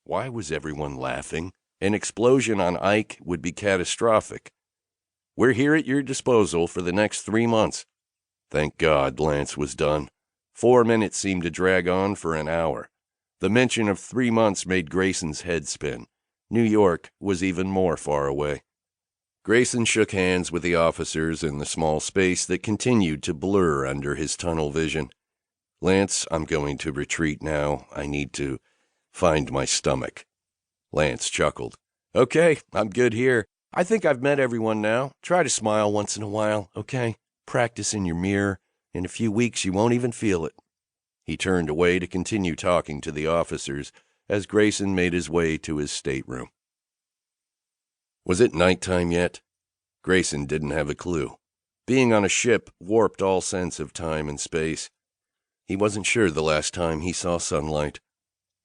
Why was everyone laughing? An explosion on Ike would be catastrophic. We're here at your disposal for the next 3 months. Thank God Lance was done. 4 minutes seemed to drag on for an hour. The mention of 3 months made Grayson's head spin. New York was even more far away. Grayson shook hands with the officers in the small space that continued to blur under his tunnel vision. Lance, I'm going to retreat now. I need to find my stomach. Lance chuckled. Okay, I'm good here. I think I've met everyone now. Try to smile once in a while, okay? Practice in your mirror. In a few weeks, you won't even feel it. He turned away to continue talking to the officers as Grayson made his way to his stateroom. Was it nighttime yet? Grayson didn't have a clue. Being on a ship warped all sense of time and space. He wasn't sure the last time he saw sunlight.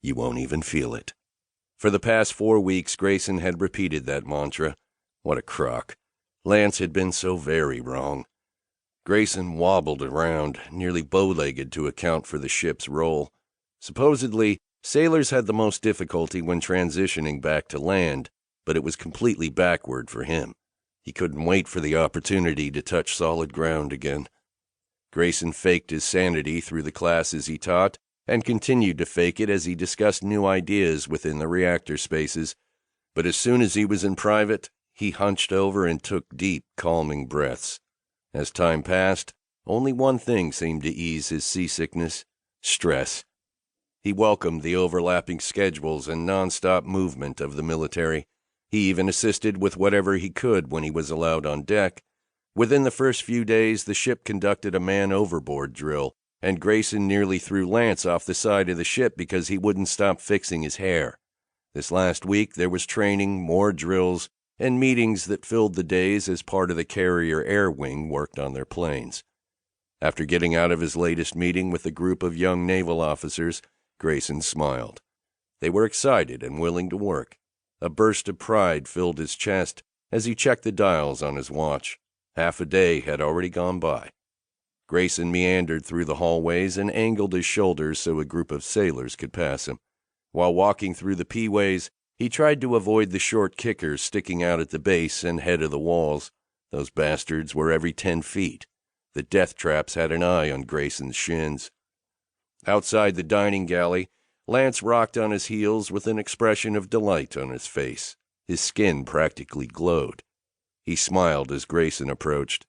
You won't even feel it. For the past 4 weeks, Grayson had repeated that mantra. What a crock. Lance had been so very wrong. Grayson wobbled around, nearly bow-legged to account for the ship's roll. Supposedly, sailors had the most difficulty when transitioning back to land, but it was completely backward for him. He couldn't wait for the opportunity to touch solid ground again. Grayson faked his sanity through the classes he taught, and continued to fake it as he discussed new ideas within the reactor spaces. But as soon as he was in private, he hunched over and took deep, calming breaths. As time passed, only one thing seemed to ease his seasickness: stress. He welcomed the overlapping schedules and non-stop movement of the military. He even assisted with whatever he could when he was allowed on deck. Within the first few days, the ship conducted a man-overboard drill, and Grayson nearly threw Lance off the side of the ship because he wouldn't stop fixing his hair. This last week, there was training, more drills, and meetings that filled the days as part of the carrier air wing worked on their planes. After getting out of his latest meeting with a group of young naval officers, Grayson smiled. They were excited and willing to work. A burst of pride filled his chest as he checked the dials on his watch. Half a day had already gone by. Grayson meandered through the hallways and angled his shoulders so a group of sailors could pass him. While walking through the P-ways, he tried to avoid the short kickers sticking out at the base and head of the walls. Those bastards were every 10 feet. The death traps had an eye on Grayson's shins. Outside the dining galley, Lance rocked on his heels with an expression of delight on his face. His skin practically glowed. He smiled as Grayson approached.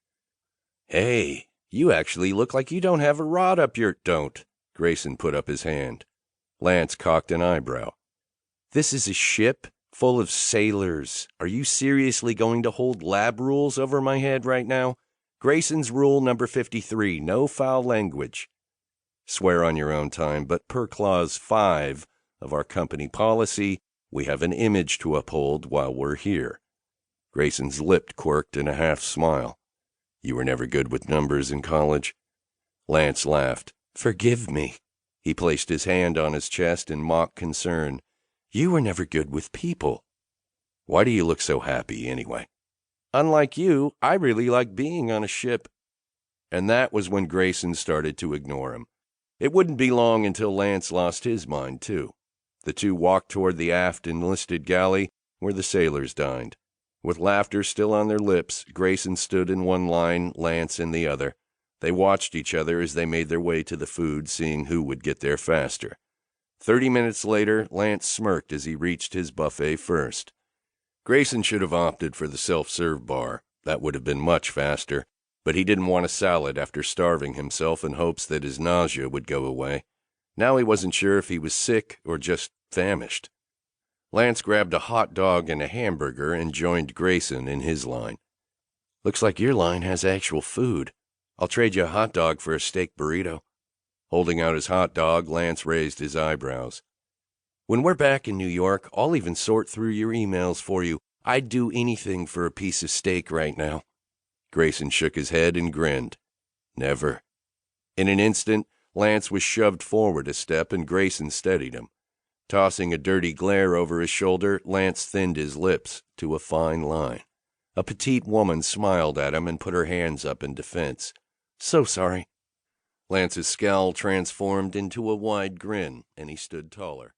Hey, you actually look like you don't have a rod up your— Don't. Grayson put up his hand. Lance cocked an eyebrow. This is a ship full of sailors. Are you seriously going to hold lab rules over my head right now? Grayson's rule number 53, no foul language. Swear on your own time, but per clause 5 of our company policy, we have an image to uphold while we're here. Grayson's lip quirked in a half smile. You were never good with numbers in college? Lance laughed. Forgive me. He placed his hand on his chest in mock concern. You were never good with people. Why do you look so happy, anyway? Unlike you, I really like being on a ship. And that was when Grayson started to ignore him. It wouldn't be long until Lance lost his mind, too. The two walked toward the aft enlisted galley where the sailors dined. With laughter still on their lips, Grayson stood in one line, Lance in the other. They watched each other as they made their way to the food, seeing who would get there faster. 30 minutes later, Lance smirked as he reached his buffet first. Grayson should have opted for the self-serve bar. That would have been much faster, but he didn't want a salad after starving himself in hopes that his nausea would go away. Now he wasn't sure if he was sick or just famished. Lance grabbed a hot dog and a hamburger and joined Grayson in his line. Looks like your line has actual food. I'll trade you a hot dog for a steak burrito. Holding out his hot dog, Lance raised his eyebrows. When we're back in New York, I'll even sort through your emails for you. I'd do anything for a piece of steak right now. Grayson shook his head and grinned. Never. In an instant, Lance was shoved forward a step and Grayson steadied him. Tossing a dirty glare over his shoulder, Lance thinned his lips to a fine line. A petite woman smiled at him and put her hands up in defense. So sorry. Lance's scowl transformed into a wide grin, and he stood taller.